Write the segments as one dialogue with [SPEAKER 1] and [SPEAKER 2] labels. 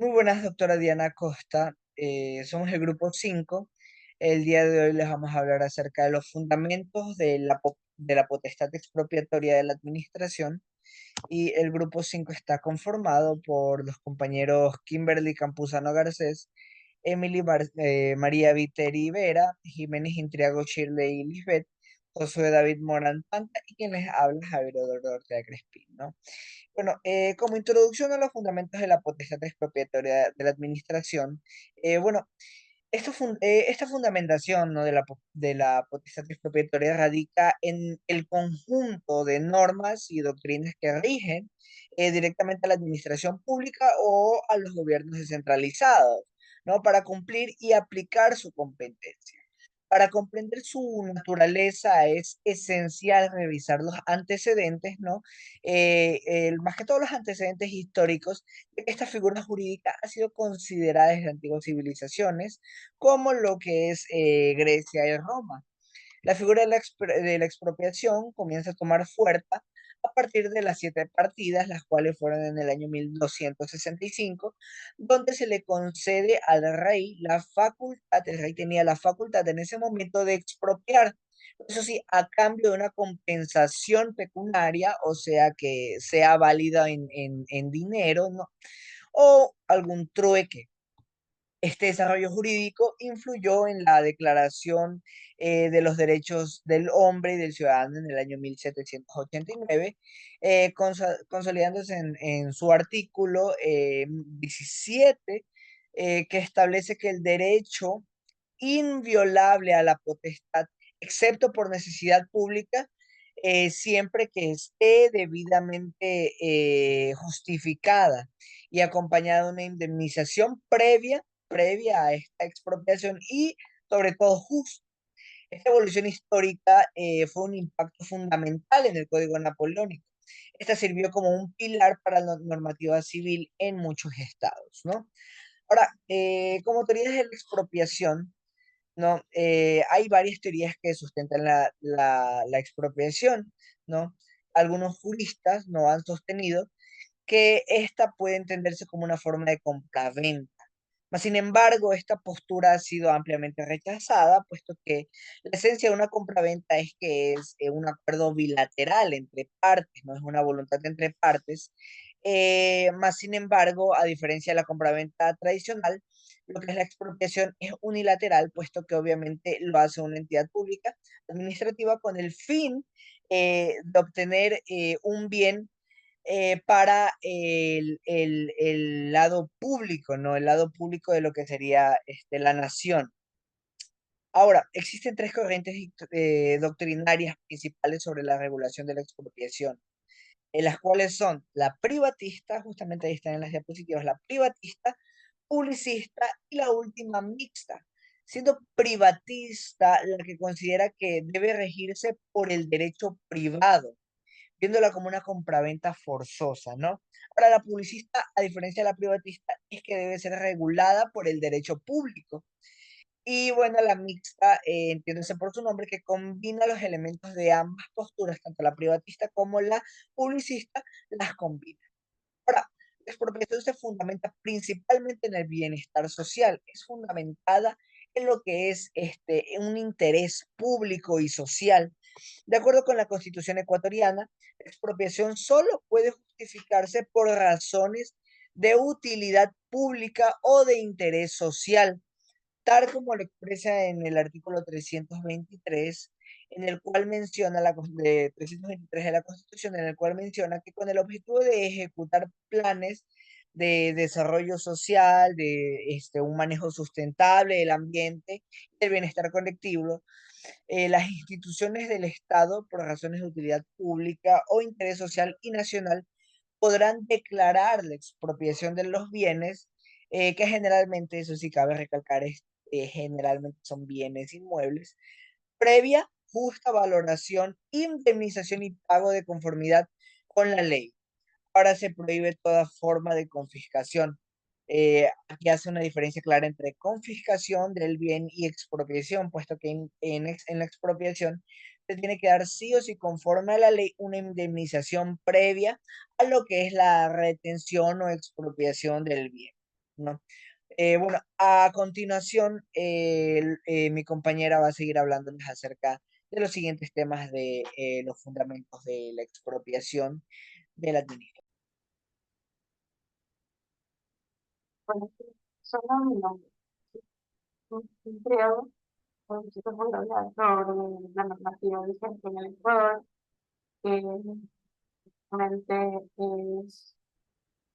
[SPEAKER 1] Muy buenas, doctora Diana Costa. Somos el grupo 5. El día de hoy les vamos a hablar acerca de los fundamentos de la potestad expropiatoria de la administración. Y el grupo 5 está conformado por los compañeros Kimberly Campuzano Garcés, María Viteri Vera, Jiménez Intriago Shirley Lisbeth, Josué David Morán Panta y quien les habla Javier Eduardo Ortega Crespín, ¿no? Bueno, como introducción a los fundamentos de la potestad expropiatoria de la administración, bueno, esta fundamentación, ¿no?, de la potestad expropiatoria radica en el conjunto de normas y doctrinas que rigen directamente a la administración pública o a los gobiernos descentralizados, ¿no?, para cumplir y aplicar su competencia. Para comprender su naturaleza es esencial revisar los antecedentes, ¿no? Más que todos los antecedentes históricos, de que esta figura jurídica ha sido considerada desde antiguas civilizaciones, como lo que es Grecia y Roma. La figura de de la expropiación comienza a tomar fuerza a partir de las siete partidas, las cuales fueron en el año 1265, donde se le concede al rey la facultad, el rey tenía la facultad en ese momento de expropiar, eso sí, a cambio de una compensación pecuniaria, o sea, que sea válida en dinero, ¿no? O algún trueque. Este desarrollo jurídico influyó en la Declaración de los Derechos del Hombre y del Ciudadano en el año 1789, consolidándose en su artículo 17, que establece que el derecho inviolable a la potestad, excepto por necesidad pública, siempre que esté debidamente justificada y acompañada de una indemnización previa a esta expropiación y sobre todo justa. Esta evolución histórica fue un impacto fundamental en el Código Napoleónico. Esta sirvió como un pilar para la normativa civil en muchos estados, ¿no? Ahora, como teorías de la expropiación, ¿no? Hay varias teorías que sustentan la expropiación, ¿no? Algunos juristas no han sostenido que esta puede entenderse como una forma de compraventa. Mas, sin embargo, esta postura ha sido ampliamente rechazada, puesto que la esencia de una compraventa es que es un acuerdo bilateral entre partes, no es una voluntad entre partes. Más, sin embargo, a diferencia de la compraventa tradicional, lo que es la expropiación es unilateral, puesto que obviamente lo hace una entidad pública administrativa con el fin de obtener un bien para el lado público, ¿no? El lado público de lo que sería la nación. Ahora, existen tres corrientes doctrinarias principales sobre la regulación de la expropiación, en las cuales son la privatista, justamente ahí están en las diapositivas, la privatista, publicista y la última mixta, siendo privatista la que considera que debe regirse por el derecho privado, viéndola como una compraventa forzosa, ¿no? Ahora, la publicista, a diferencia de la privatista, es que debe ser regulada por el derecho público. Y bueno, la mixta, entiéndase por su nombre, que combina los elementos de ambas posturas, tanto la privatista como la publicista, las combina. Ahora, la expropiación se fundamenta principalmente en el bienestar social, es fundamentada en lo que es un interés público y social. De acuerdo con la Constitución ecuatoriana, la expropiación solo puede justificarse por razones de utilidad pública o de interés social, tal como lo expresa en el artículo 323, en el cual menciona de 323 de la Constitución, en el cual menciona que con el objetivo de ejecutar planes de desarrollo social, de un manejo sustentable del ambiente, del bienestar colectivo, las instituciones del Estado, por razones de utilidad pública o interés social y nacional, podrán declarar la expropiación de los bienes, que generalmente, eso sí cabe recalcar, generalmente son bienes inmuebles, previa justa valoración, indemnización y pago de conformidad con la ley. Ahora se prohíbe toda forma de confiscación. Aquí hace una diferencia clara entre confiscación del bien y expropiación, puesto que en la expropiación se tiene que dar sí o sí conforme a la ley una indemnización previa a lo que es la retención o expropiación del bien. ¿no? Bueno, a continuación, mi compañera va a seguir hablándoles acerca de los siguientes temas de los fundamentos de la expropiación de la administración.
[SPEAKER 2] Bueno, solo mi nombre. Creo que voy a hablar sobre la normativa vigente en el Ecuador, que realmente es,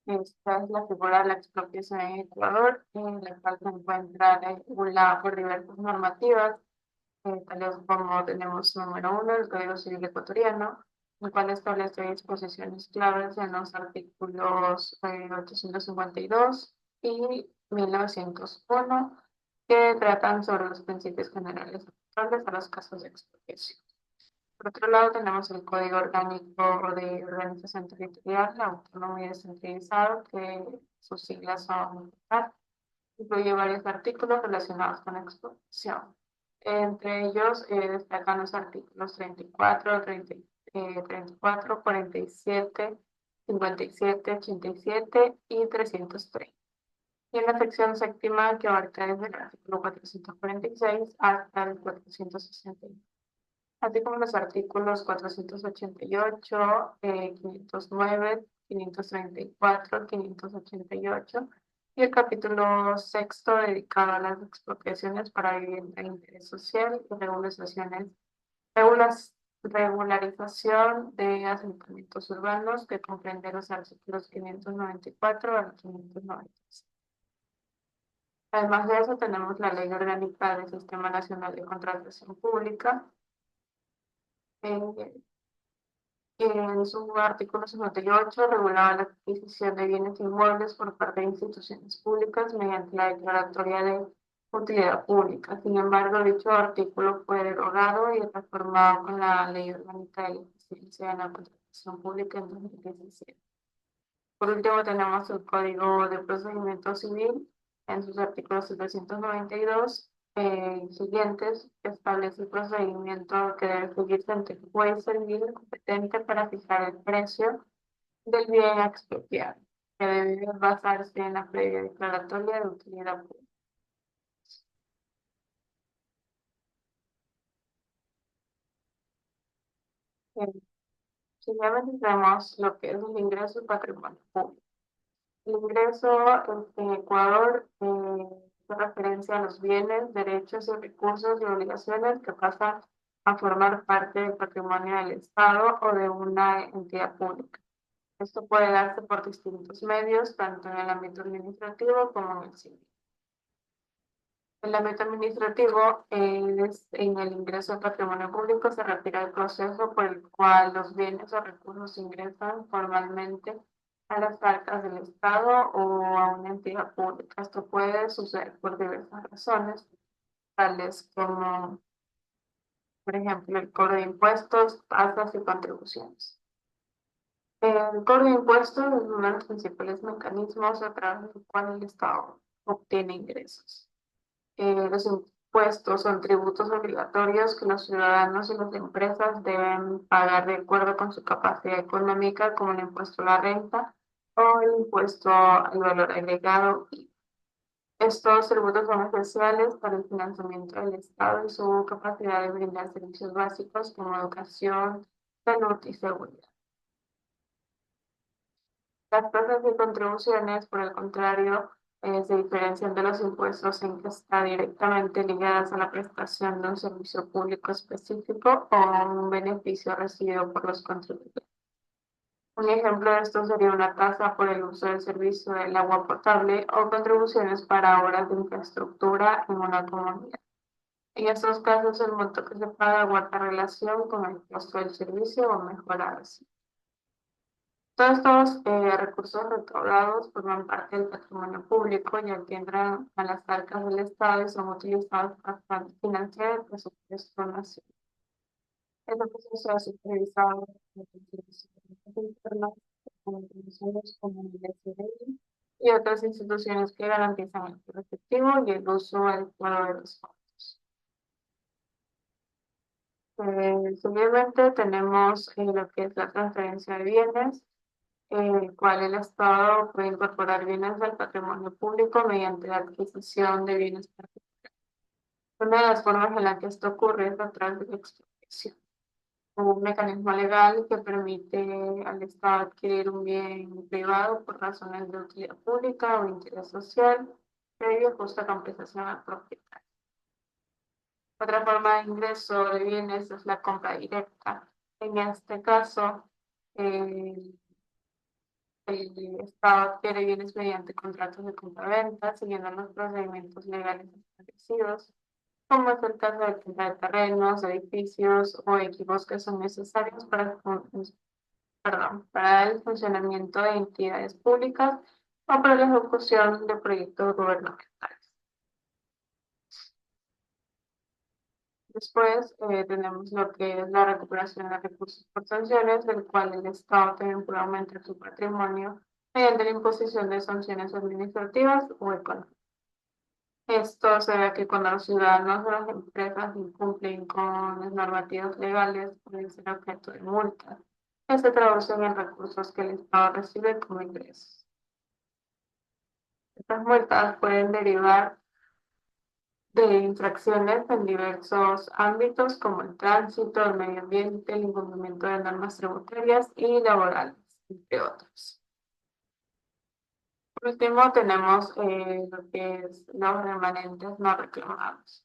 [SPEAKER 2] esta es la figura de la expropiación en Ecuador, en la cual se encuentra regulada por diversas normativas, tales como tenemos número uno, el Código Civil Ecuatoriano, el cual establece disposiciones claves en los artículos 852 y 1901, que tratan sobre los principios generales aplicables a los casos de expropiación. Por otro lado, tenemos el Código Orgánico de Organización Territorial, Autónomo y Descentralizado, que sus siglas son CONTAR. Incluye varios artículos relacionados con la expropiación. Entre ellos destacan los artículos 34, 34, 47, 57, 87 y 330. Y en la sección séptima, que abarca desde el artículo 446 hasta el 461, así como los artículos 488, 509, 534, 588 y el capítulo sexto dedicado a las expropiaciones para vivienda de interés social y regularización de asentamientos urbanos, que comprende los artículos 594 al 596. Además de eso, tenemos la Ley Orgánica del Sistema Nacional de Contratación Pública, eh, en su artículo 58 regulaba la adquisición de bienes inmuebles por parte de instituciones públicas mediante la declaratoria de utilidad pública. Sin embargo, dicho artículo fue derogado y reformado con la Ley Orgánica de la Eficiencia en la Contratación Pública en 2017. Por último, tenemos el Código de Procedimiento Civil en sus artículos 792 siguientes, que establece el procedimiento que debe seguirse ante el juez civil competente para fijar el precio del bien expropiado, que debe basarse en la previa declaratoria de utilidad pública. Eh, Siguiente tenemos lo que es el ingreso y patrimonio público. El ingreso en Ecuador hace referencia a los bienes, derechos y recursos y obligaciones que pasan a formar parte del patrimonio del Estado o de una entidad pública. Esto puede darse por distintos medios, tanto en el ámbito administrativo como en el civil. En el ámbito administrativo, en el ingreso al patrimonio público se refiere al proceso por el cual los bienes o recursos ingresan formalmente a las arcas del Estado o a una entidad pública. Esto puede suceder por diversas razones, tales como, por ejemplo, el cobro de impuestos, tasas y contribuciones. El cobro de impuestos es uno de los principales mecanismos a través del cual el Estado obtiene ingresos. Los impuestos son tributos obligatorios que los ciudadanos y las empresas deben pagar de acuerdo con su capacidad económica, como el impuesto a la renta o el impuesto al valor agregado. Estos tributos son esenciales para el financiamiento del Estado y su capacidad de brindar servicios básicos como educación, salud y seguridad. Las tasas y contribuciones, por el contrario, se diferencian de los impuestos en que están directamente ligadas a la prestación de un servicio público específico o un beneficio recibido por los contribuyentes. Un ejemplo de esto sería una tasa por el uso del servicio del agua potable o contribuciones para obras de infraestructura en una comunidad. En estos casos, el monto que se paga guarda relación con el costo del servicio o mejora así. Todos estos recursos recaudados forman parte del patrimonio público, ya que entran a las arcas del Estado y son utilizados para financiar el presupuesto nacional. Este proceso es supervisado por instituciones internas, como instituciones como el SDI y otras instituciones que garantizan el uso efectivo y el uso adecuado de los fondos. Seguidamente tenemos lo que es la transferencia de bienes. el cual el Estado puede incorporar bienes del patrimonio público mediante la adquisición de bienes particulares. Una de las formas en la que esto ocurre es a través de la expropiación, un mecanismo legal que permite al Estado adquirir un bien privado por razones de utilidad pública o interés social, previo justa compensación al propietario. Otra forma de ingreso de bienes es la compra directa. En este caso, el Estado adquiere bienes mediante contratos de compraventa, siguiendo los procedimientos legales establecidos, como es el caso de compra de terrenos, edificios o equipos que son necesarios para el funcionamiento de entidades públicas o para la ejecución de proyectos gubernamentales. Después tenemos lo que es la recuperación de recursos por sanciones, del cual el Estado también puede aumentar su patrimonio mediante la imposición de sanciones administrativas o económicas. Esto se ve que cuando los ciudadanos o las empresas incumplen con las normativas legales, pueden ser objeto de multas, que se traducen en recursos que el Estado recibe como ingresos. Estas multas pueden derivar de infracciones en diversos ámbitos como el tránsito, el medio ambiente, el incumplimiento de normas tributarias y laborales, entre otros. Por último, tenemos lo que es los remanentes no reclamados.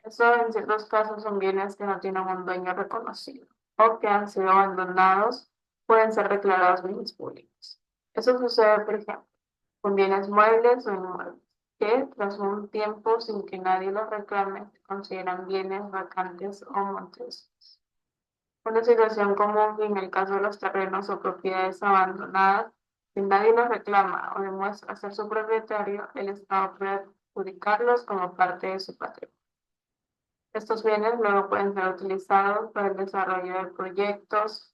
[SPEAKER 2] Eso en ciertos casos son bienes que no tienen un dueño reconocido o que han sido abandonados, pueden ser declarados bienes públicos. Eso sucede, por ejemplo, con bienes muebles o inmuebles, que tras un tiempo sin que nadie los reclame, se consideran bienes vacantes o montesos. Una situación común en el caso de los terrenos o propiedades abandonadas, si nadie los reclama o demuestra ser su propietario, el Estado puede adjudicarlos como parte de su patrimonio. Estos bienes luego pueden ser utilizados para el desarrollo de proyectos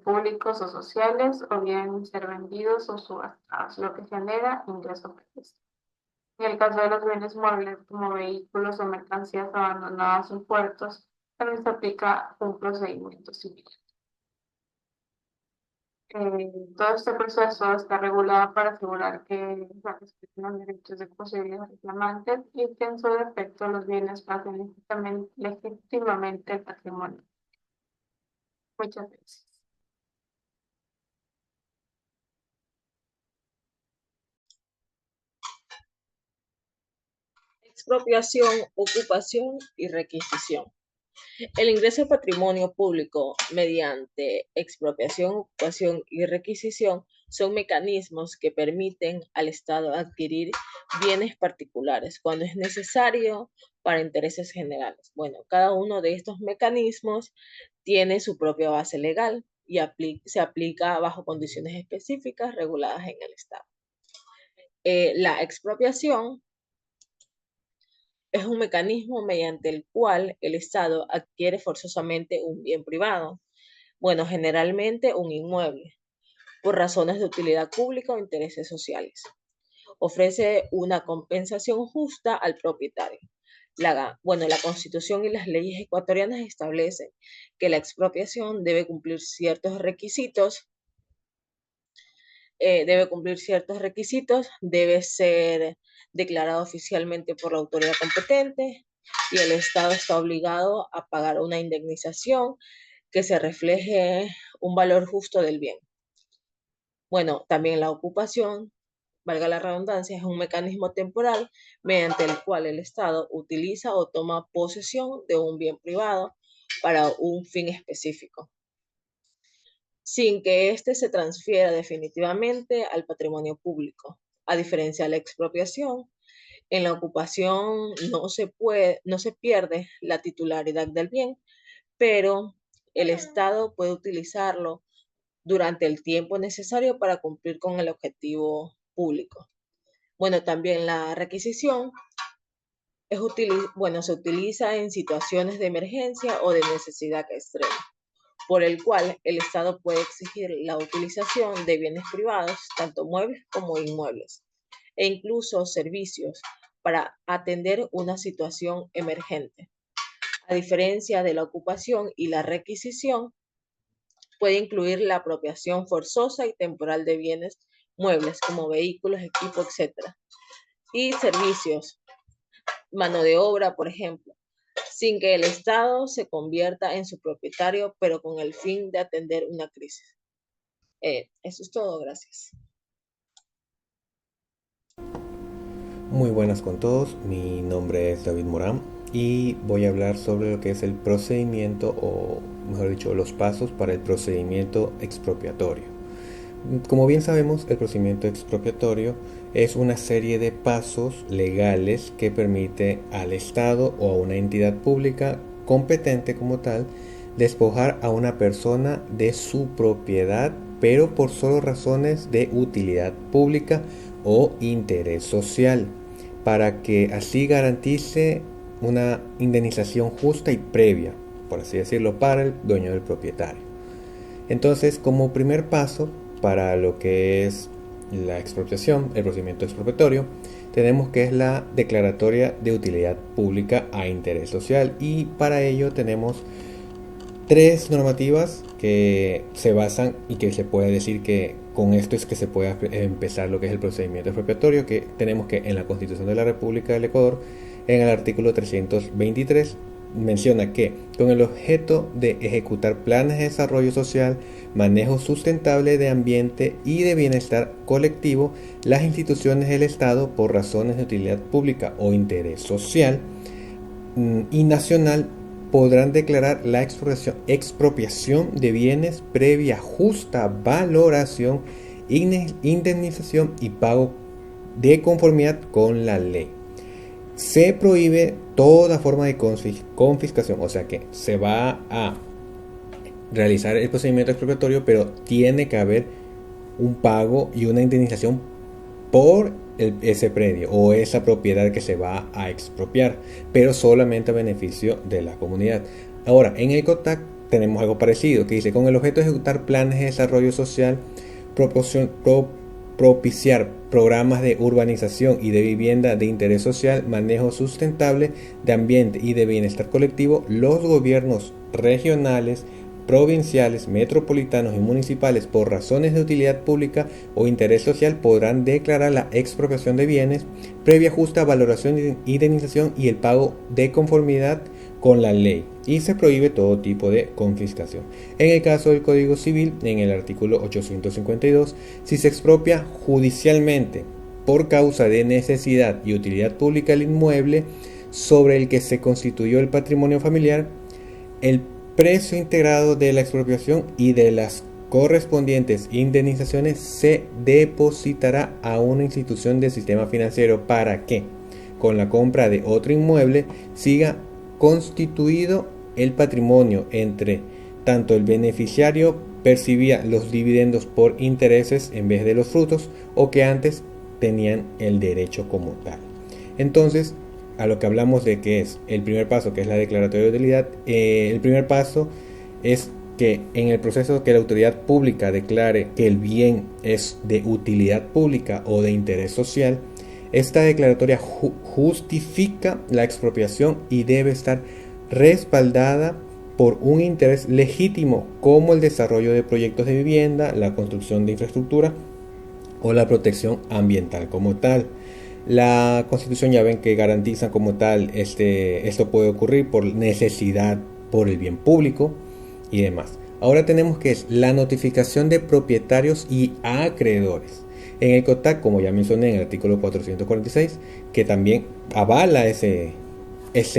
[SPEAKER 2] públicos o sociales, o bien ser vendidos o subastados, lo que genera ingresos previos. En el caso de los bienes muebles, como vehículos o mercancías abandonadas en puertos, también se aplica un procedimiento similar. Todo este proceso está regulado para asegurar que se respeten los derechos de posibles reclamantes y que en su defecto los bienes pasen legítimamente al patrimonio. Muchas gracias.
[SPEAKER 3] Expropiación, ocupación y requisición. El ingreso al patrimonio público mediante expropiación, ocupación y requisición son mecanismos que permiten al Estado adquirir bienes particulares cuando es necesario para intereses generales. Bueno, cada uno de estos mecanismos tiene su propia base legal y se aplica bajo condiciones específicas reguladas en el Estado. La expropiación es un mecanismo mediante el cual el Estado adquiere forzosamente un bien privado, bueno, generalmente un inmueble, por razones de utilidad pública o intereses sociales. Ofrece una compensación justa al propietario. La Constitución y las leyes ecuatorianas establecen que la expropiación debe cumplir ciertos requisitos, debe ser declarado oficialmente por la autoridad competente y el Estado está obligado a pagar una indemnización que se refleje un valor justo del bien. Bueno, también la ocupación, valga la redundancia, es un mecanismo temporal mediante el cual el Estado utiliza o toma posesión de un bien privado para un fin específico, sin que éste se transfiera definitivamente al patrimonio público. A diferencia de la expropiación, en la ocupación no se pierde la titularidad del bien, pero el Estado puede utilizarlo durante el tiempo necesario para cumplir con el objetivo público. Bueno, también la requisición se utiliza en situaciones de emergencia o de necesidad extrema, por el cual el Estado puede exigir la utilización de bienes privados, tanto muebles como inmuebles, e incluso servicios para atender una situación emergente. A diferencia de la ocupación y la requisición, puede incluir la apropiación forzosa y temporal de bienes muebles como vehículos, equipo, etc. Y servicios, mano de obra, por ejemplo, sin que el Estado se convierta en su propietario, pero con el fin de atender una crisis. Eso es todo, gracias.
[SPEAKER 4] Muy buenas con todos, mi nombre es David Morán y voy a hablar sobre lo que es el procedimiento, o mejor dicho, los pasos para el procedimiento expropiatorio. Como bien sabemos, el procedimiento expropiatorio es una serie de pasos legales que permite al Estado o a una entidad pública competente como tal despojar a una persona de su propiedad, pero por solo razones de utilidad pública o interés social, para que así garantice una indemnización justa y previa, por así decirlo, para el dueño del propietario. Entonces, como primer paso para lo que es la expropiación, el procedimiento expropiatorio, tenemos que es la declaratoria de utilidad pública a interés social, y para ello tenemos tres normativas que se basan y que se puede decir que con esto es que se puede empezar lo que es el procedimiento expropiatorio, que tenemos que en la Constitución de la República del Ecuador, en el artículo 323, menciona que con el objeto de ejecutar planes de desarrollo social, manejo sustentable de ambiente y de bienestar colectivo, las instituciones del Estado, por razones de utilidad pública o interés social y nacional, podrán declarar la expropiación de bienes previa justa valoración, indemnización y pago de conformidad con la ley. Se prohíbe toda forma de confiscación, o sea que se va a realizar el procedimiento expropiatorio, pero tiene que haber un pago y una indemnización por ese predio o esa propiedad que se va a expropiar, pero solamente a beneficio de la comunidad. Ahora, en el COTAC tenemos algo parecido, que dice: con el objeto de ejecutar planes de desarrollo social, propiciar programas de urbanización y de vivienda de interés social, manejo sustentable de ambiente y de bienestar colectivo, los gobiernos regionales, provinciales, metropolitanos y municipales, por razones de utilidad pública o interés social, podrán declarar la expropiación de bienes previa justa valoración, indemnización y el pago de conformidad con la ley, y se prohíbe todo tipo de confiscación. En el caso del Código Civil, en el artículo 852, si se expropia judicialmente por causa de necesidad y utilidad pública el inmueble sobre el que se constituyó el patrimonio familiar, el precio integrado de la expropiación y de las correspondientes indemnizaciones se depositará a una institución del sistema financiero para que, con la compra de otro inmueble, siga constituido el patrimonio entre tanto el beneficiario percibía los dividendos por intereses en vez de los frutos, o que antes tenían el derecho como tal. Entonces, a lo que hablamos de que es el primer paso, que es la declaratoria de utilidad, el primer paso es que en el proceso que la autoridad pública declare que el bien es de utilidad pública o de interés social, esta declaratoria justifica la expropiación y debe estar respaldada por un interés legítimo, como el desarrollo de proyectos de vivienda, la construcción de infraestructura o la protección ambiental como tal. La Constitución, ya ven que garantiza como tal, esto puede ocurrir por necesidad, por el bien público y demás. Ahora tenemos que es la notificación de propietarios y acreedores. En el COTAC, como ya mencioné en el artículo 446, que también avala ese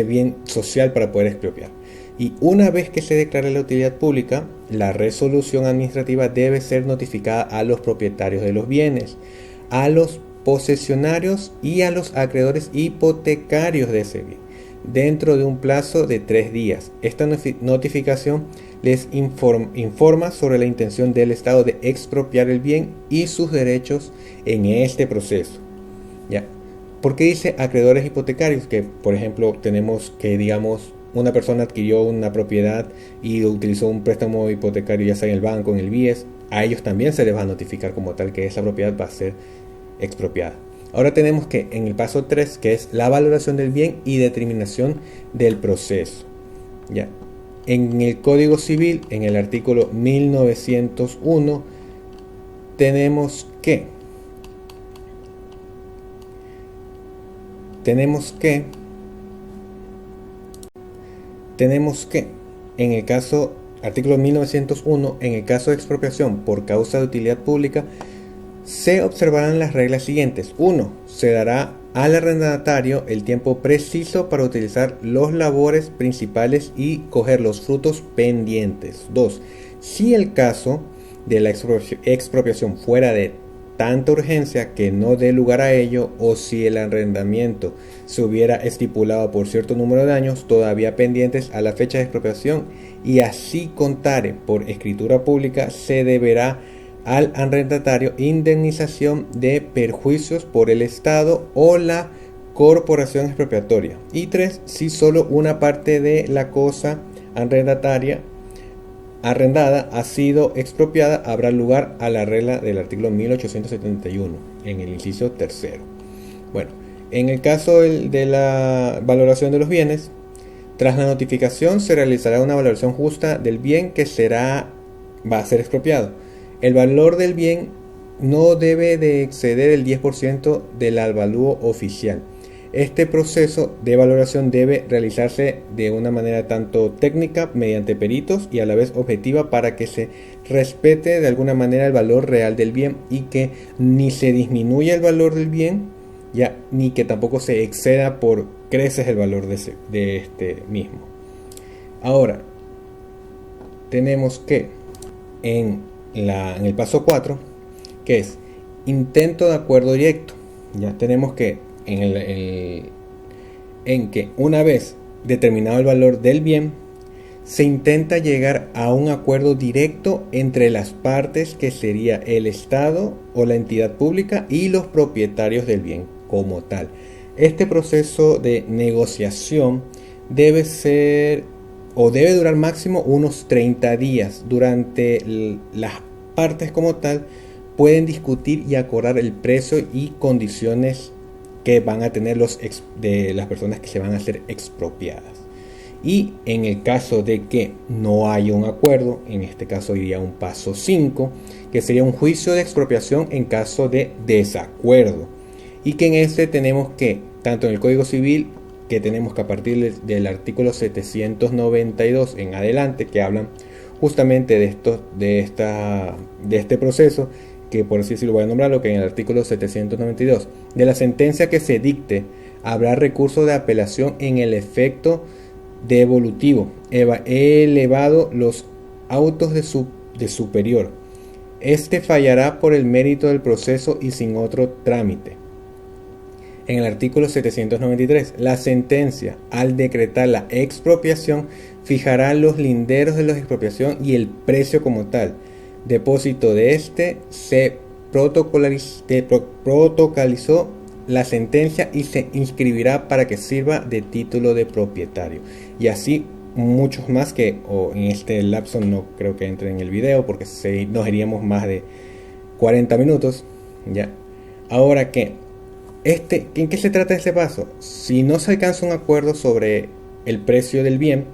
[SPEAKER 4] bien social para poder expropiar. Y una vez que se declare la utilidad pública, la resolución administrativa debe ser notificada a los propietarios de los bienes, a los posesionarios y a los acreedores hipotecarios de ese bien, dentro de un plazo de 3 días. Esta notificación les informa sobre la intención del Estado de expropiar el bien y sus derechos en este proceso. ¿Ya? ¿Por qué dice acreedores hipotecarios? Que, por ejemplo, tenemos que, digamos, una persona adquirió una propiedad y utilizó un préstamo hipotecario, ya sea en el banco, en el BIES, a ellos también se les va a notificar como tal que esa propiedad va a ser expropiada. Ahora tenemos que en el paso 3, que es la valoración del bien y determinación del proceso. ¿Ya? En el Código Civil, en el artículo 1901, tenemos que en el caso, artículo 1901, en el caso de expropiación por causa de utilidad pública, se observarán las reglas siguientes. 1. Se dará al arrendatario el tiempo preciso para utilizar los labores principales y coger los frutos pendientes. 2. Si el caso de la expropiación fuera de tanta urgencia que no dé lugar a ello, o si el arrendamiento se hubiera estipulado por cierto número de años todavía pendientes a la fecha de expropiación y así contare por escritura pública, se deberá al arrendatario indemnización de perjuicios por el Estado o la corporación expropiatoria. Y 3. Si solo una parte de la cosa arrendada ha sido expropiada, habrá lugar a la regla del artículo 1871 en el inciso tercero. Bueno, en el caso de la valoración de los bienes, tras la notificación se realizará una valoración justa del bien que va a ser expropiado. El valor del bien no debe de exceder el 10% del avalúo oficial. Este proceso de valoración debe realizarse de una manera tanto técnica, mediante peritos, y a la vez objetiva, para que se respete de alguna manera el valor real del bien y que ni se disminuya el valor del bien, ni que tampoco se exceda por creces el valor de este mismo. Ahora, tenemos que en el paso 4, que es intento de acuerdo directo, ya tenemos que en que una vez determinado el valor del bien, se intenta llegar a un acuerdo directo entre las partes, que sería el Estado o la entidad pública y los propietarios del bien como tal. Este proceso de negociación debe durar máximo unos 30 días. Durante las partes como tal pueden discutir y acordar el precio y condiciones que van a tener de las personas que se van a ser expropiadas. Y en el caso de que no haya un acuerdo, en este caso iría un paso 5, que sería un juicio de expropiación en caso de desacuerdo. Y que en este tenemos que, tanto en el Código Civil, que tenemos que a partir del artículo 792 en adelante, que hablan justamente de este proceso, que por así decirlo voy a nombrarlo, que en el artículo 792, de la sentencia que se dicte, habrá recurso de apelación en el efecto devolutivo, elevado los autos de superior. Este fallará por el mérito del proceso y sin otro trámite. En el artículo 793, la sentencia, al decretar la expropiación, fijará los linderos de la expropiación y el precio como tal. Depósito de este se protocolizó la sentencia y se inscribirá para que sirva de título de propietario. Y así muchos más que en este lapso no creo que entre en el video porque nos iríamos más de 40 minutos. ¿Ya? Ahora ¿en qué se trata este paso? Si no se alcanza un acuerdo sobre el precio del bien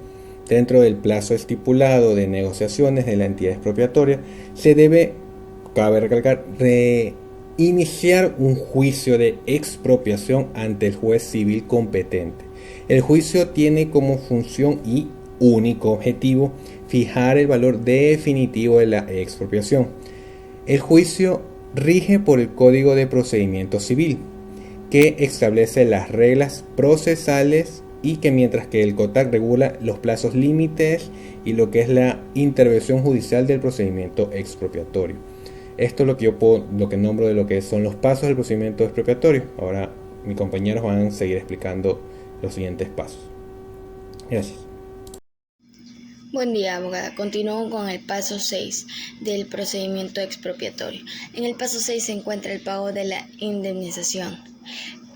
[SPEAKER 4] dentro del plazo estipulado de negociaciones de la entidad expropiatoria, se debe, cabe recalcar, iniciar un juicio de expropiación ante el juez civil competente. El juicio tiene como función y único objetivo fijar el valor definitivo de la expropiación. El juicio rige por el Código de Procedimiento Civil, que establece las reglas procesales y que mientras que el COTAC regula los plazos límites y lo que es la intervención judicial del procedimiento expropiatorio. Esto es lo que nombro de lo que son los pasos del procedimiento expropiatorio. Ahora mis compañeros van a seguir explicando los siguientes pasos. Gracias.
[SPEAKER 5] Buen día, abogada. Continúo con el paso 6 del procedimiento expropiatorio. En el paso 6 se encuentra el pago de la indemnización.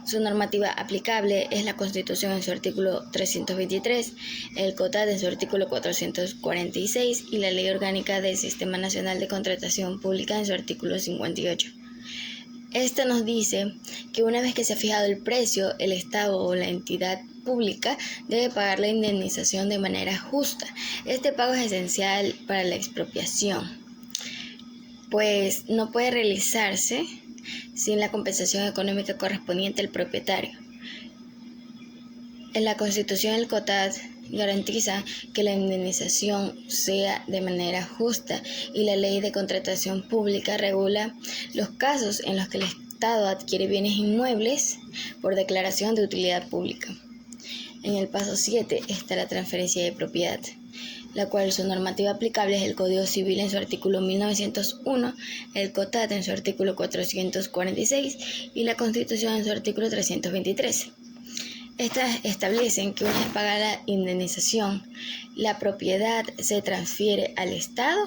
[SPEAKER 5] Su normativa aplicable es la Constitución en su artículo 323, el COTAD en su artículo 446 y la Ley Orgánica del Sistema Nacional de Contratación Pública en su artículo 58. Esta nos dice que una vez que se ha fijado el precio, el Estado o la entidad pública debe pagar la indemnización de manera justa. Este pago es esencial para la expropiación, pues no puede realizarse sin la compensación económica correspondiente al propietario. En la Constitución el COTAD garantiza que la indemnización sea de manera justa y la Ley de Contratación Pública regula los casos en los que el Estado adquiere bienes inmuebles por declaración de utilidad pública. En el paso 7 está la transferencia de propiedad, la cual su normativa aplicable es el Código Civil en su artículo 1901, el COTAD en su artículo 446 y la Constitución en su artículo 323. Estas establecen que una vez pagada la indemnización, la propiedad se transfiere al Estado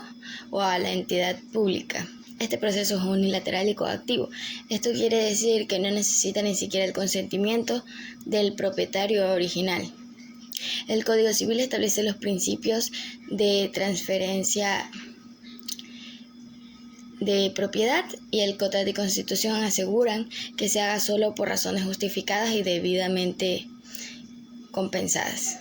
[SPEAKER 5] o a la entidad pública. Este proceso es unilateral y coactivo. Esto quiere decir que no necesita ni siquiera el consentimiento del propietario original. El Código Civil establece los principios de transferencia de propiedad y el COTAD y Constitución aseguran que se haga solo por razones justificadas y debidamente compensadas.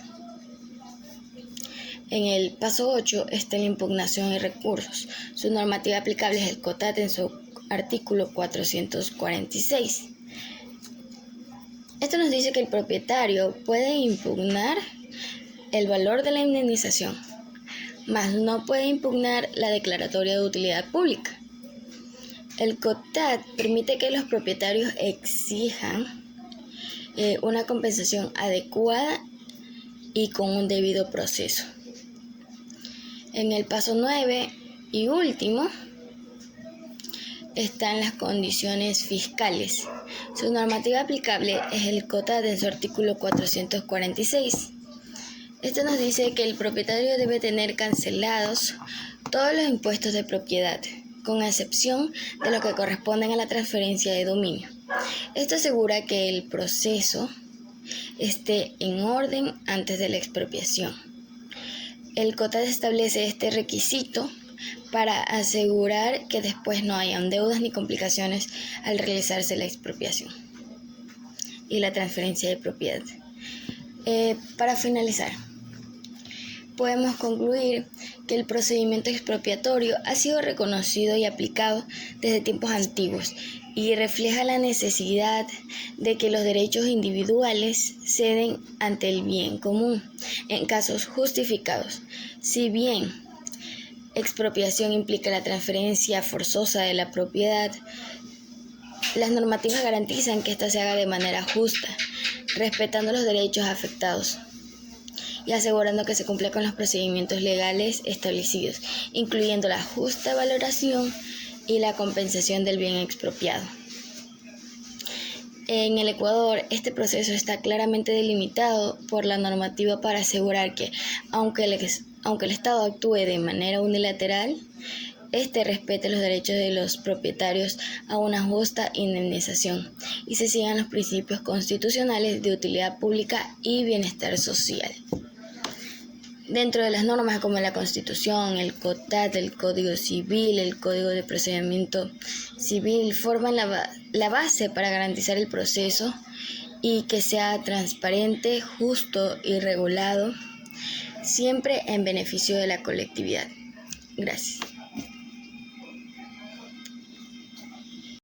[SPEAKER 5] En el paso 8 está la impugnación y recursos. Su normativa aplicable es el COTAD en su artículo 446. Esto nos dice que el propietario puede impugnar el valor de la indemnización, mas no puede impugnar la declaratoria de utilidad pública. El COTAD permite que los propietarios exijan una compensación adecuada y con un debido proceso. En el paso 9 y último están las condiciones fiscales. Su normativa aplicable es el COTAD en su artículo 446. Esto nos dice que el propietario debe tener cancelados todos los impuestos de propiedad, con excepción de lo que corresponden a la transferencia de dominio. Esto asegura que el proceso esté en orden antes de la expropiación. El COTAD establece este requisito para asegurar que después no hayan deudas ni complicaciones al realizarse la expropiación y la transferencia de propiedad. Para finalizar, podemos concluir que el procedimiento expropiatorio ha sido reconocido y aplicado desde tiempos antiguos y refleja la necesidad de que los derechos individuales ceden ante el bien común en casos justificados. Si bien expropiación implica la transferencia forzosa de la propiedad, las normativas garantizan que ésta se haga de manera justa, respetando los derechos afectados y asegurando que se cumpla con los procedimientos legales establecidos, incluyendo la justa valoración y la compensación del bien expropiado. En el Ecuador, este proceso está claramente delimitado por la normativa para asegurar que, aunque el Estado actúe de manera unilateral, este respete los derechos de los propietarios a una justa indemnización y se sigan los principios constitucionales de utilidad pública y bienestar social. Dentro de las normas como la Constitución, el COTAD, el Código Civil, el Código de Procedimiento Civil forman la base para garantizar el proceso y que sea transparente, justo y regulado, siempre en beneficio de la colectividad. Gracias.